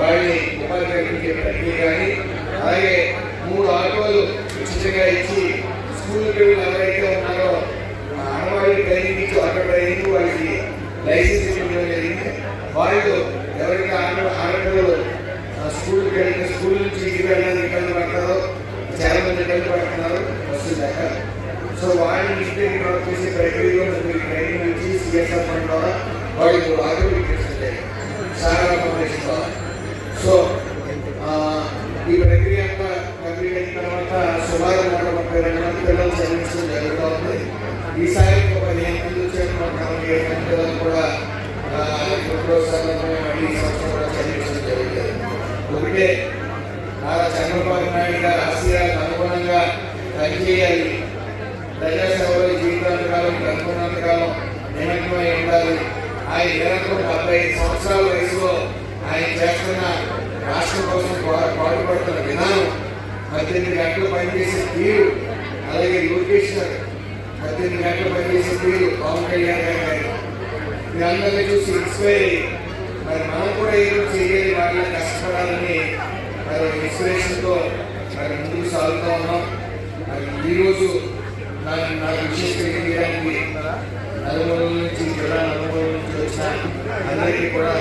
వాళ్ళని ఉపాధి కల్పించే ప్రక్రియ కానీ, అలాగే 3 ఆటోలు ఉచితంగా ఇచ్చి స్కూల్ పిల్లలు ఎవరైతే ఉన్నారో అంగన్వాడీ ట్రైనింగ్ ఇచ్చి ఆటో ట్రైనింగ్ వాళ్ళకి లైసెన్స్ ఇవ్వడం జరిగింది. వాళ్ళు ఎవరైతే ఆటోలు స్కూల్కి వెళ్తే స్కూల్ నుంచి ఇంటికి వెళ్ళడానికి ఇబ్బంది పడతారో చాలా మంది ఇబ్బంది పడుతున్నారు బస్సు దాకా. సో వాళ్ళని ఇంటికి డ్రాప్ చేసే ప్రక్రియలో ట్రైనింగ్ ఇచ్చి సిఎస్ఆర్ ఫండ్ ద్వారా వాళ్ళు ఆటోలు ఇప్పిస్తుంటాయి చాలా ఫౌండేషన్ ద్వారా. సో ఈ ప్రక్రియ అంతా కంప్లీట్ అయిన తర్వాత సుమారు 132 మంది పిల్లలు చదివించడం జరుగుతూ ఉంది. ఈసారి 15 మంది వచ్చారు, 7 మంది పిల్లలు కూడా మళ్ళీ ఈ సంవత్సరం కూడా చదివించడం జరుగుతుంది. ఒకటే నారా చంద్రబాబు నాయుడు గారి ఆశయాలకు అనుగుణంగా పనిచేయాలి, ప్రజాసేవలో జీవితాంతకాలం బ్రతుకున్నంతకాలం నిమగ్నమై ఉండాలి. ఆయన నిరంతరం 75 సంవత్సరాల వయసులో ఆయన చేస్తున్న రాష్ట్రం కోసం పాటుపడుతున్న విధానం, 18 గంటలు పనిచేసే తీరు, అలాగే లోకేష్ 18 గంటలు పనిచేసే తీరు, పవన్ కళ్యాణ్ గారు మీ అందరినీ చూసి ఇన్స్పైర్ అయ్యి మరి మనం కూడా ఏదో చేయాలి, వాళ్ళ కష్టపడాలని మరి ఇన్స్పిరేషన్తో మరి ముందుకు సాగుతూ ఉన్నాం. మరి ఈరోజు నాకు విశేష తెలియజేయడానికి నలుమూల నుంచి జిల్లా నలుమూల నుంచి వచ్చిన అందరికీ కూడా